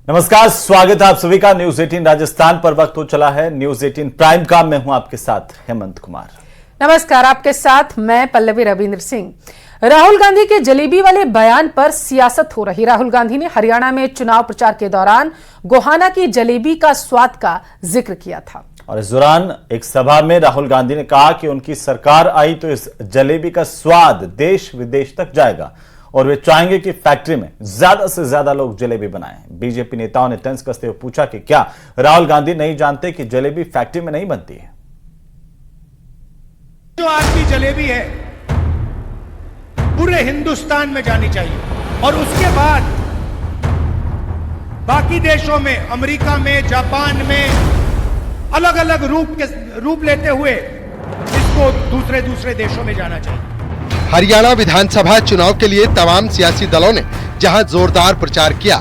नमस्कार, स्वागत है आप सभी का न्यूज 18 राजस्थान पर। वक्त हो चला है न्यूज 18 प्राइम का। मैं हूं आपके साथ हेमंत कुमार। नमस्कार, आपके साथ मैं पल्लवी रविंद्र सिंह। राहुल गांधी के जलेबी वाले बयान पर सियासत हो रही। राहुल गांधी ने हरियाणा में चुनाव प्रचार के दौरान गोहाना की जलेबी का स्वाद का जिक्र किया था और इस दौरान एक सभा में राहुल गांधी ने कहा कि उनकी सरकार आई तो इस जलेबी का स्वाद देश विदेश तक जाएगा और वे चाहेंगे कि फैक्ट्री में ज्यादा से ज्यादा लोग जलेबी बनाएं। बीजेपी नेताओं ने तंज कसते हुए पूछा कि क्या राहुल गांधी नहीं जानते कि जलेबी फैक्ट्री में नहीं बनती है। जो आपकी जलेबी है पूरे हिंदुस्तान में जानी चाहिए और उसके बाद बाकी देशों में, अमेरिका में, जापान में अलग अलग रूप लेते हुए इसको दूसरे देशों में जाना चाहिए। हरियाणा विधानसभा चुनाव के लिए तमाम सियासी दलों ने जहां जोरदार प्रचार किया,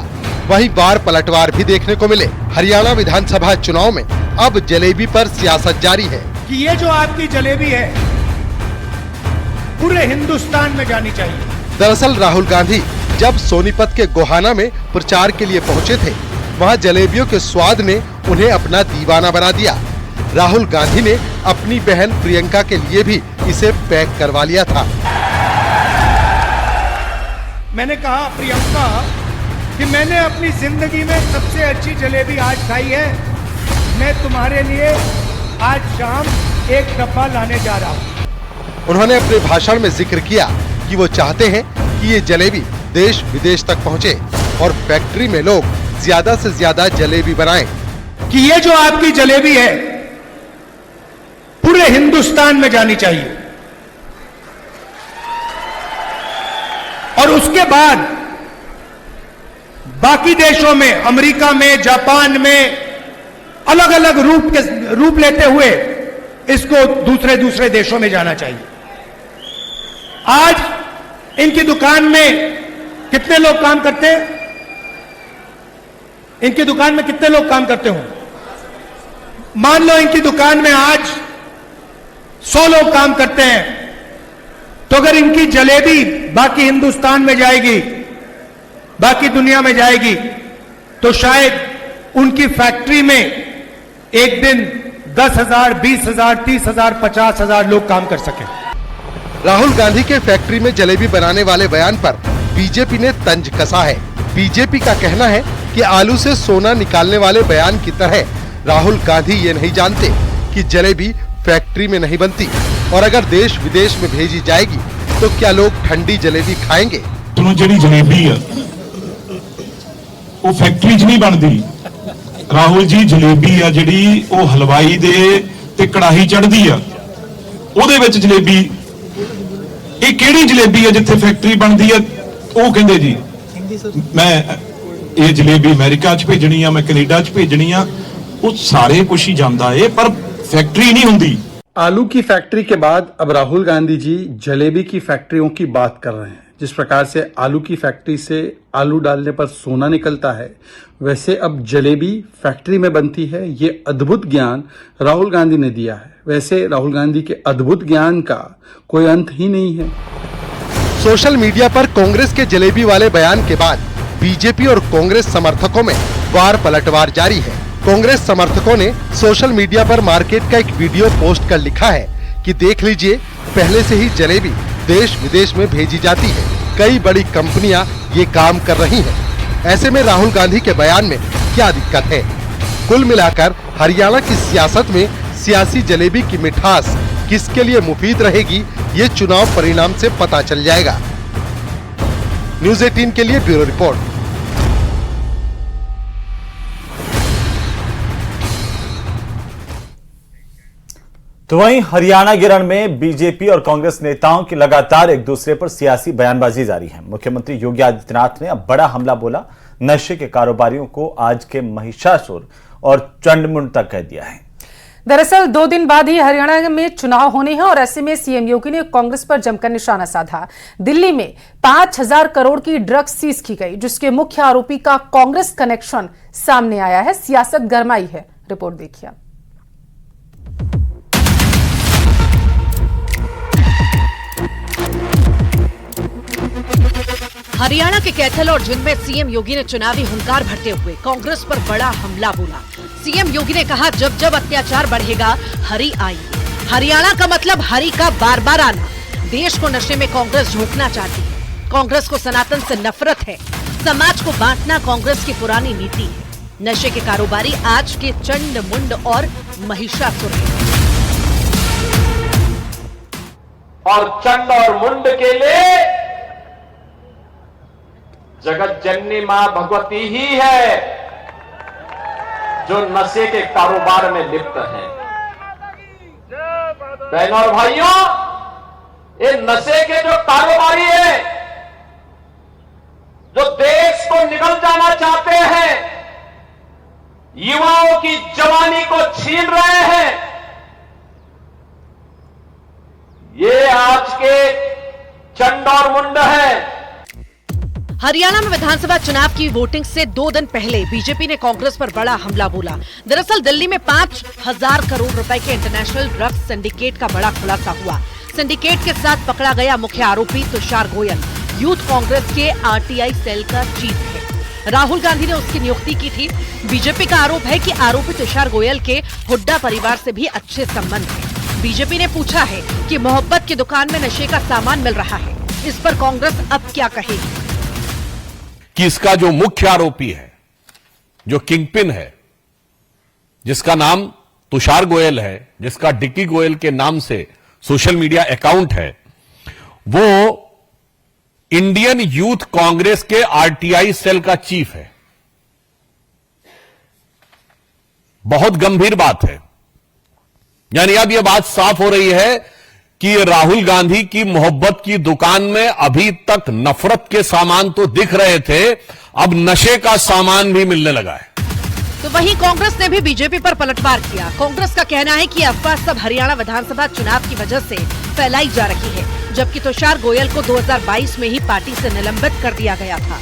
वहीं वार पलटवार भी देखने को मिले। हरियाणा विधानसभा चुनाव में अब जलेबी पर सियासत जारी है कि ये जो आपकी जलेबी है पूरे हिंदुस्तान में जानी चाहिए। दरअसल राहुल गांधी जब सोनीपत के गोहाना में प्रचार के लिए पहुंचे थे, वहां जलेबियों के स्वाद ने उन्हें अपना दीवाना बना दिया। राहुल गांधी ने अपनी बहन प्रियंका के लिए भी इसे पैक करवा लिया था। मैंने कहा, प्रियंका, कि मैंने अपनी जिंदगी में सबसे अच्छी जलेबी आज खाई है। मैं तुम्हारे लिए आज शाम एक डब्बा लाने जा रहा हूँ। उन्होंने अपने भाषण में जिक्र किया कि वो चाहते हैं कि ये जलेबी देश विदेश तक पहुँचे और फैक्ट्री में लोग ज्यादा से ज्यादा जलेबी बनाएं। कि ये जो आपकी जलेबी है पूरे हिंदुस्तान में जानी चाहिए और उसके बाद बाकी देशों में, अमेरिका में, जापान में अलग अलग रूप लेते हुए इसको दूसरे देशों में जाना चाहिए। आज इनकी दुकान में कितने लोग काम करते हैं? इनकी दुकान में कितने लोग काम करते हो? मान लो इनकी दुकान में आज 100 लोग काम करते हैं, तो अगर इनकी जलेबी बाकी हिंदुस्तान में जाएगी, बाकी दुनिया में जाएगी, तो शायद उनकी फैक्ट्री में एक दिन 10,000, 20,000, 30,000, 50,000 लोग काम कर सकें। राहुल गांधी के फैक्ट्री में जलेबी बनाने वाले बयान पर बीजेपी ने तंज कसा है। बीजेपी का कहना है कि आलू से सोना निकालने वाले बयान की तरह राहुल गांधी ये नहीं जानते कि जलेबी फैक्ट्री में नहीं बनती और अगर देश विदेश में भेजी जाएगी तो क्या लोग ठंडी जलेबी खाएंगे। तो जी जलेबी है वो फैक्ट्री च नहीं बनती। राहुल जी, जलेबी है जी वो हलवाई दे ते कड़ाही चढ़ती है, ओदे विच जलेबी। ये केड़ी जलेबी है जिथे फैक्ट्री बनती है? वो कहंदे जी मैं ये जलेबी अमेरिका च भेजनी है, मैं कनेडा च भेजनी है। वो सारे कुछ ही जानता है पर फैक्ट्री नहीं होंगी। आलू की फैक्ट्री के बाद अब राहुल गांधी जी जलेबी की फैक्ट्रियों की बात कर रहे हैं। जिस प्रकार से आलू की फैक्ट्री से आलू डालने पर सोना निकलता है, वैसे अब जलेबी फैक्ट्री में बनती है। ये अद्भुत ज्ञान राहुल गांधी ने दिया है। वैसे राहुल गांधी के अद्भुत ज्ञान का कोई अंत ही नहीं है। सोशल मीडिया पर कांग्रेस के जलेबी वाले बयान के बाद बीजेपी और कांग्रेस समर्थकों में वार पलटवार जारी है। कांग्रेस समर्थकों ने सोशल मीडिया पर मार्केट का एक वीडियो पोस्ट कर लिखा है कि देख लीजिए, पहले से ही जलेबी देश विदेश में भेजी जाती है। कई बड़ी कंपनियां ये काम कर रही हैं। ऐसे में राहुल गांधी के बयान में क्या दिक्कत है? कुल मिलाकर हरियाणा की सियासत में सियासी जलेबी की मिठास किसके लिए मुफीद रहेगी, ये चुनाव परिणाम से पता चल जाएगा। न्यूज 18 के लिए ब्यूरो रिपोर्ट। तो वहीं हरियाणा गिरण में बीजेपी और कांग्रेस नेताओं की लगातार एक दूसरे पर सियासी बयानबाजी जारी है। मुख्यमंत्री योगी आदित्यनाथ ने अब बड़ा हमला बोला। नशे के कारोबारियों को आज के महिषासुर और चंडमुंड तक कह दिया है। दरअसल 2 दिन बाद ही हरियाणा में चुनाव होने हैं और ऐसे में सीएम योगी ने कांग्रेस पर जमकर निशाना साधा। दिल्ली में 5,000 करोड़ की ड्रग्स सीज की गई, जिसके मुख्य आरोपी का कांग्रेस कनेक्शन सामने आया है। सियासत गरमाई है, रिपोर्ट देखिए। हरियाणा के कैथल और जिंद में सीएम योगी ने चुनावी हुंकार भरते हुए कांग्रेस पर बड़ा हमला बोला। सीएम योगी ने कहा, जब जब अत्याचार बढ़ेगा हरि आएंगे। हरियाणा का मतलब हरि का बार बार आना। देश को नशे में कांग्रेस झोंकना चाहती है। कांग्रेस को सनातन से नफरत है। समाज को बांटना कांग्रेस की पुरानी नीति है। नशे के कारोबारी आज के चंड मुंड और महिषासुर हैं। और चंड और मुंड के लिए जगत जननी मां भगवती ही है जो नशे के कारोबार में लिप्त है। बहनों और भाइयों, ये नशे के जो कारोबारी है, जो देश को निगल जाना चाहते हैं, युवाओं की जवानी को छीन रहे हैं, ये आज के चंड और मुंड है। हरियाणा में विधानसभा चुनाव की वोटिंग से 2 दिन पहले बीजेपी ने कांग्रेस पर बड़ा हमला बोला। दरअसल दिल्ली में 5,000 करोड़ रुपए के इंटरनेशनल ड्रग्स सिंडिकेट का बड़ा खुलासा हुआ। सिंडिकेट के साथ पकड़ा गया मुख्य आरोपी तुषार गोयल यूथ कांग्रेस के आरटीआई सेल का चीफ है। राहुल गांधी ने उसकी नियुक्ति की थी। बीजेपी का आरोप है कि आरोपी तुषार गोयल के हुड्डा परिवार से भी अच्छे संबंध हैं। बीजेपी ने पूछा है कि मोहब्बत की दुकान में नशे का सामान मिल रहा है। इस पर कांग्रेस अब क्या कहेगी? कि इसका जो मुख्य आरोपी है, जो किंगपिन है, जिसका नाम तुषार गोयल है, जिसका डिक्की गोयल के नाम से सोशल मीडिया अकाउंट है, वो इंडियन यूथ कांग्रेस के आरटीआई सेल का चीफ है। बहुत गंभीर बात है। यानी अब यह बात साफ हो रही है कि राहुल गांधी की मोहब्बत की दुकान में अभी तक नफरत के सामान तो दिख रहे थे, अब नशे का सामान भी मिलने लगा है। तो वहीं कांग्रेस ने भी बीजेपी पर पलटवार किया। कांग्रेस का कहना है कि अफवाह सब हरियाणा विधानसभा चुनाव की वजह से फैलाई जा रही है, जबकि तुषार गोयल को 2022 में ही पार्टी से निलंबित कर दिया गया था।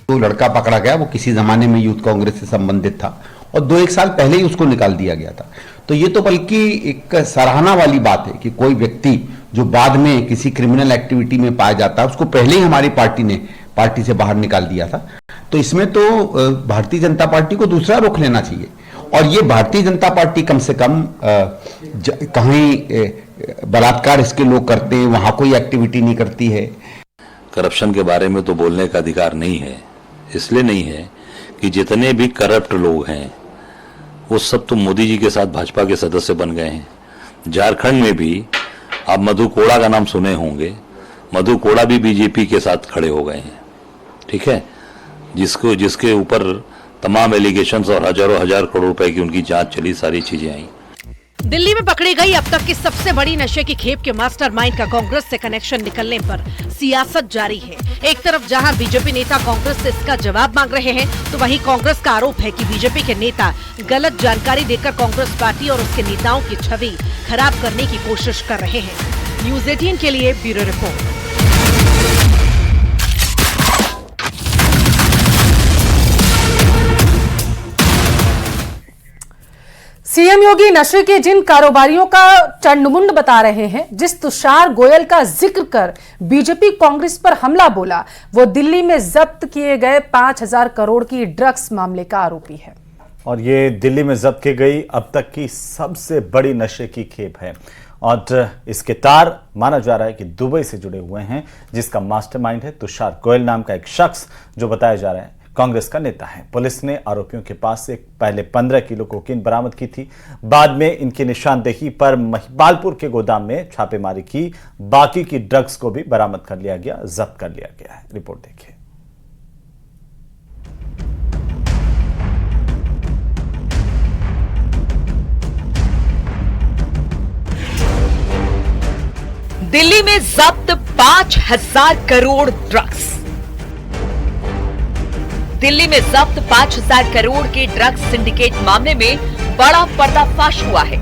जो लड़का पकड़ा गया वो किसी जमाने में यूथ कांग्रेस से संबंधित था और 2-1 साल पहले ही उसको निकाल दिया गया था। तो ये तो बल्कि एक सराहना वाली बात है कि कोई व्यक्ति जो बाद में किसी क्रिमिनल एक्टिविटी में पाया जाता है उसको पहले ही हमारी पार्टी ने पार्टी से बाहर निकाल दिया था। तो इसमें तो भारतीय जनता पार्टी को दूसरा रुख लेना चाहिए। और ये भारतीय जनता पार्टी कम से कम कहीं बलात्कार इसके लोग करते हैं, वहां कोई एक्टिविटी नहीं करती है। करप्शन के बारे में तो बोलने का अधिकार नहीं है। इसलिए नहीं है कि जितने भी करप्ट लोग हैं वो सब तो मोदी जी के साथ भाजपा के सदस्य बन गए हैं। झारखंड में भी आप मधु कोड़ा का नाम सुने होंगे, मधु कोड़ा भी बीजेपी के साथ खड़े हो गए हैं। ठीक है, जिसके ऊपर तमाम एलिगेशंस और हजारों हजार करोड़ रुपए की उनकी जांच चली, सारी चीजें आई। दिल्ली में पकड़ी गई अब तक की सबसे बड़ी नशे की खेप के मास्टरमाइंड का कांग्रेस से कनेक्शन निकलने पर सियासत जारी है। एक तरफ जहां बीजेपी नेता कांग्रेस से इसका जवाब मांग रहे हैं, तो वहीं कांग्रेस का आरोप है कि बीजेपी के नेता गलत जानकारी देकर कांग्रेस पार्टी और उसके नेताओं की छवि खराब करने की कोशिश कर रहे हैं। न्यूज़ 18 के लिए ब्यूरो रिपोर्ट। सीएम योगी नशे के जिन कारोबारियों का चंडमुंड बता रहे हैं, जिस तुषार गोयल का जिक्र कर बीजेपी कांग्रेस पर हमला बोला, वो दिल्ली में जब्त किए गए 5,000 करोड़ की ड्रग्स मामले का आरोपी है। और ये दिल्ली में जब्त की गई अब तक की सबसे बड़ी नशे की खेप है। और इसके तार माना जा रहा है कि दुबई से जुड़े हुए हैं, जिसका मास्टरमाइंड है तुषार गोयल नाम का एक शख्स, जो बताया जा रहा है कांग्रेस का नेता है। पुलिस ने आरोपियों के पास से पहले 15 किलो कोकीन बरामद की थी। बाद में इनकी निशानदेही पर महिपालपुर के गोदाम में छापेमारी की। बाकी की ड्रग्स को भी बरामद कर लिया गया, जब्त कर लिया गया है। रिपोर्ट देखिए। दिल्ली में जब्त 5,000 करोड़ ड्रग्स। दिल्ली में जब्त 5,000 करोड़ के ड्रग्स सिंडिकेट मामले में बड़ा पर्दाफाश हुआ है।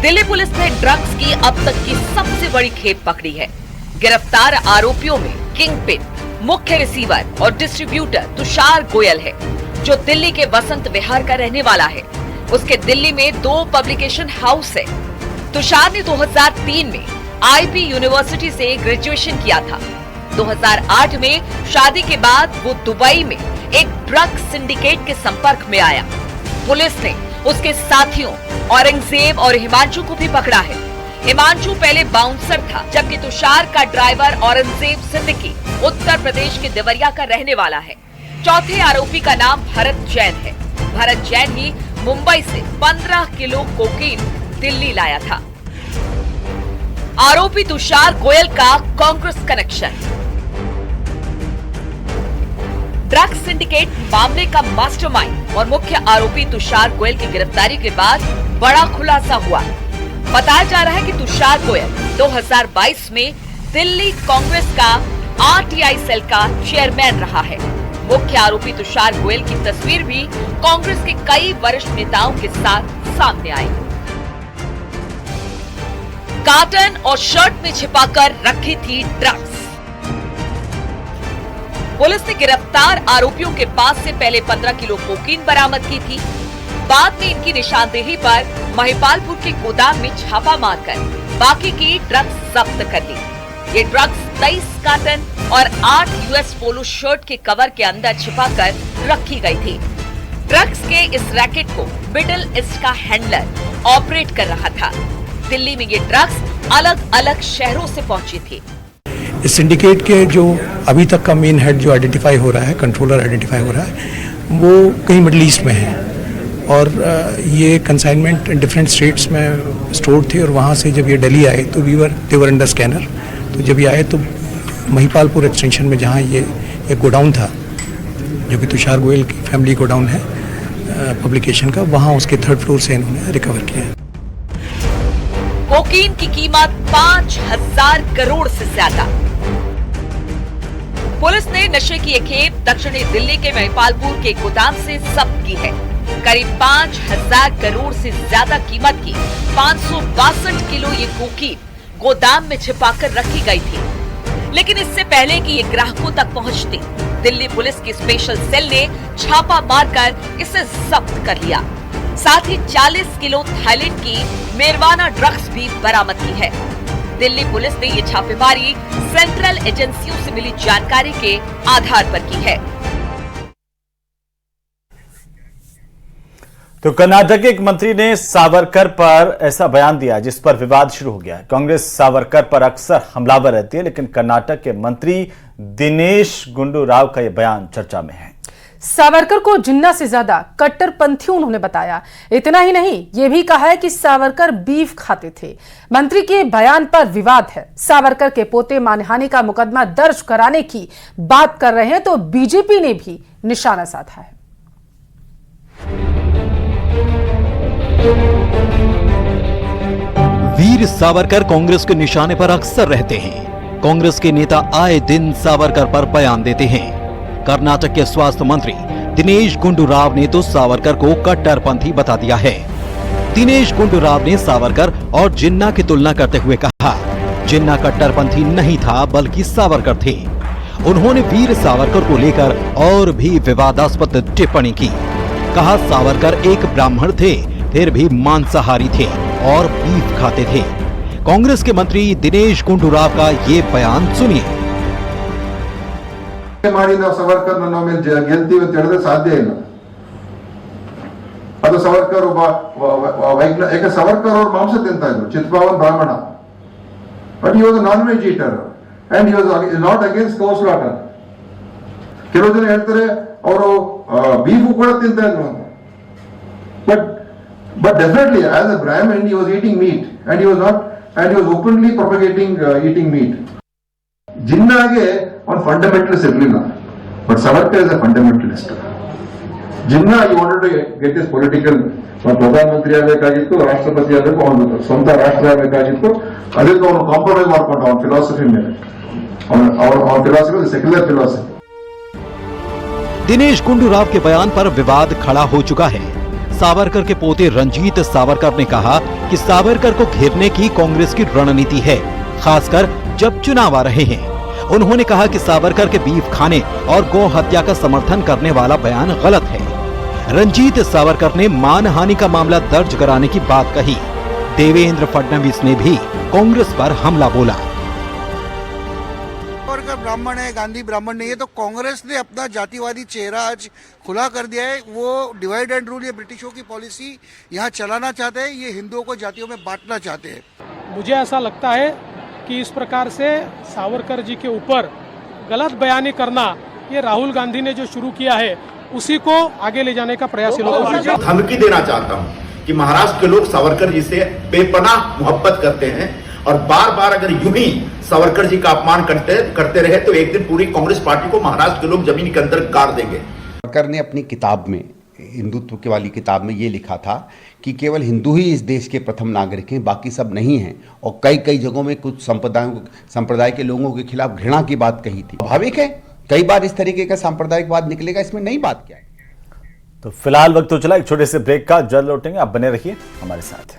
दिल्ली पुलिस ने ड्रग्स की अब तक की सबसे बड़ी खेप पकड़ी है। गिरफ्तार आरोपियों में किंगपिन, मुख्य रिसीवर और डिस्ट्रीब्यूटर तुषार गोयल है, जो दिल्ली के वसंत विहार का रहने वाला है। उसके दिल्ली में 2 पब्लिकेशन हाउस है। तुषार ने 2003 में आईपी यूनिवर्सिटी से ग्रेजुएशन किया था। 2008 में शादी के बाद वो दुबई में एक ड्रग सिंडिकेट के संपर्क में आया। पुलिस ने उसके साथियों औरंगजेब और हिमांशु को भी पकड़ा है। हिमांशु पहले बाउंसर था, जबकि तुषार का ड्राइवर औरंगजेब सिद्दीकी उत्तर प्रदेश के देवरिया का रहने वाला है। चौथे आरोपी का नाम भरत जैन है। भरत जैन ही मुंबई से 15 किलो कोकीन दिल्ली लाया था। आरोपी तुषार गोयल का कांग्रेस कनेक्शन। ड्रग्स सिंडिकेट मामले का मास्टरमाइंड और मुख्य आरोपी तुषार गोयल की गिरफ्तारी के बाद बड़ा खुलासा हुआ। बताया जा रहा है कि तुषार गोयल 2022 में दिल्ली कांग्रेस का आरटीआई सेल का चेयरमैन रहा है। मुख्य आरोपी तुषार गोयल की तस्वीर भी कांग्रेस के कई वरिष्ठ नेताओं के साथ सामने आई। कार्टन और शर्ट में छिपाकर रखी थी ड्रग्स। पुलिस ने गिरफ्तार आरोपियों के पास से पहले 15 किलो कोकीन बरामद की थी। बाद में इनकी निशानदेही पर महिपालपुर के गोदाम में छापा मारकर बाकी की ड्रग्स जब्त कर ली। ये ड्रग्स 23 कार्टन और 8 यूएस पोलो शर्ट के कवर के अंदर छिपाकर रखी गई थी। ड्रग्स के इस रैकेट को मिडिल ईस्ट का हैंडलर ऑपरेट कर रहा था। दिल्ली में ये ड्रग्स अलग अलग शहरों से पहुंची थी। इस सिंडिकेट के जो अभी तक का मेन हेड जो आइडेंटिफाई हो रहा है, कंट्रोलर आइडेंटिफाई हो रहा है, वो कहीं मिडिल ईस्ट में है और ये कंसाइनमेंट डिफरेंट स्टेट्स में स्टोर थे और वहाँ से जब ये दिल्ली आए तो देवर अंडर स्कैनर। तो जब ये आए तो महिपालपुर एक्सटेंशन में जहाँ ये एक गोडाउन था जो कि तुषार गोयल की फैमिली गोडाउन है पब्लिकेशन का, वहाँ उसके 3rd फ्लोर से इन्होंने रिकवर किया। कोकीन की कीमत 5000 करोड़ से ज्यादा। पुलिस ने नशे की एक खेप दक्षिणी दिल्ली के महिपालपुर के गोदाम से जब्त की है। करीब 5000 करोड़ से ज्यादा कीमत की 562 किलो ये कोकीन गोदाम में छिपाकर रखी गई थी। लेकिन इससे पहले कि ये ग्राहकों तक पहुंचती, दिल्ली पुलिस की स्पेशल सेल ने छापा मारकर इसे जब्त कर लिया। साथ ही 40 किलो थाईलैंड की मेरवाना ड्रग्स भी बरामद की है। दिल्ली पुलिस ने ये छापेमारी सेंट्रल एजेंसियों से मिली जानकारी के आधार पर की है। तो कर्नाटक के एक मंत्री ने सावरकर पर ऐसा बयान दिया जिस पर विवाद शुरू हो गया है। कांग्रेस सावरकर पर अक्सर हमलावर रहती है, लेकिन कर्नाटक के मंत्री दिनेश गुंडू राव का यह बयान चर्चा में है। सावरकर को जिन्ना से ज्यादा कट्टरपंथी उन्होंने बताया। इतना ही नहीं, यह भी कहा है कि सावरकर बीफ खाते थे। मंत्री के बयान पर विवाद है। सावरकर के पोते मानहानि का मुकदमा दर्ज कराने की बात कर रहे हैं तो बीजेपी ने भी निशाना साधा है। वीर सावरकर कांग्रेस के निशाने पर अक्सर रहते हैं। कांग्रेस के नेता आए दिन सावरकर पर बयान देते हैं। कर्नाटक के स्वास्थ्य मंत्री दिनेश गुंडू राव ने तो सावरकर को कट्टरपंथी बता दिया है। दिनेश गुंडू राव ने सावरकर और जिन्ना की तुलना करते हुए कहा, जिन्ना कट्टरपंथी नहीं था बल्कि सावरकर थे। उन्होंने वीर सावरकर को लेकर और भी विवादास्पद टिप्पणी की। कहा सावरकर एक ब्राह्मण थे, फिर भी मांसाहारी थे और बीफ खाते थे। कांग्रेस के मंत्री दिनेश गुंडू राव का ये बयान सुनिए। सावरकर ಮೇಲೆ ಗೆಲ್ತೀವಿ ಅಂತ ಹೇಳಿದ್ರೆ ಸಾಧ್ಯ ಇಲ್ಲ। ಅದು ಸಾವರ್ಕರ್ ಯಾಕೆ ಸಾವರ್ಕರ್ ಅವರು ಮಾಂಸ ತಿಂತಾ ಇದ್ರು, ಚಿತ್ಪಾವನ್ ಬ್ರಾಹ್ಮಣ, but he was a non-veg eater and he was not against cow slaughter. ಕೆಲವು ಜನ ಹೇಳ್ತಾರೆ ಅವರು ಬೀಫ್ ಕೂಡ ತಿಂತಾ ಇದ್ರು ಅಂತ, but definitely as a Brahmin he was eating meat and he was openly propagating eating meat. ಜಿನ್ನಾಗೆ ಒಂದು ಫಂಡಮೆಂಟಲಿಸ್ಟ್ ಇರಲಿಲ್ಲ, but Savarkar is a fundamentalist. Jinnah he wanted to get his political, ಪ್ರಧಾನಮಂತ್ರಿ ಆಗಬೇಕಾಗಿತ್ತು, ರಾಷ್ಟ್ರಪತಿ ಆಗಬೇಕು, ಅವನು ಸ್ವಂತ ರಾಷ್ಟ್ರ ಆಗಬೇಕಾಗಿತ್ತು. ಅದಕ್ಕೆ ಅವನು ಕಾಂಪ್ರಮೈಸ್ ಮಾಡ್ಕೊಂಡ ಅವನ ಫಿಲಾಸಫಿ ಮೇಲೆ, ಅವನ philosophy secular philosophy. Dinesh Gundu Rao के बयान पर विवाद खड़ा हो चुका है। सावरकर के पोते रंजीत सावरकर ने कहा कि सावरकर को घेरने की कांग्रेस की रणनीति है, खासकर जब चुनाव आ रहे हैं। उन्होंने कहा कि सावरकर के बीफ खाने और गौ हत्या का समर्थन करने वाला बयान गलत है। रंजीत सावरकर ने मानहानि का मामला दर्ज कराने की बात कही। देवेंद्र फडणवीस ने भी कांग्रेस पर हमला बोला। सावरकर ब्राह्मण है, गांधी ब्राह्मण नहीं है, तो कांग्रेस ने अपना जातिवादी चेहरा आज खुला कर दिया है। वो डिवाइड एंड रूल, ये ब्रिटिशों की पॉलिसी यहाँ चलाना चाहते हैं, ये हिंदुओं को जातियों में बांटना चाहते हैं। मुझे ऐसा लगता है कि इस प्रकार से सावरकर जी के ऊपर गलत बयानी करना, ये राहुल गांधी ने जो शुरू किया है उसी को आगे ले जाने का प्रयास ये लोग कर रहे हैं। धमकी देना चाहता हूं कि महाराष्ट्र के लोग सावरकर जी से बेपनाह मोहब्बत करते हैं और बार बार अगर यूं ही सावरकर जी का अपमान करते रहे तो एक दिन पूरी कांग्रेस पार्टी को महाराष्ट्र के लोग जमीन के अंदर गाड़ देंगे। सावरकर ने अपनी किताब में, हिंदुत्व की वाली किताब में ये लिखा था कि केवल हिंदू ही इस देश के प्रथम नागरिक हैं, बाकी सब नहीं हैं, और कई कई जगहों में कुछ संप्रदाय के लोगों के खिलाफ घृणा की बात कही थी। स्वाभाविक है कई बार इस तरीके का सांप्रदायिकवाद निकलेगा, इसमें नई बात क्या है। तो फिलहाल वक्त तो चला एक छोटे से ब्रेक का, जल्द लौटेंगे, आप बने रहिए हमारे साथ।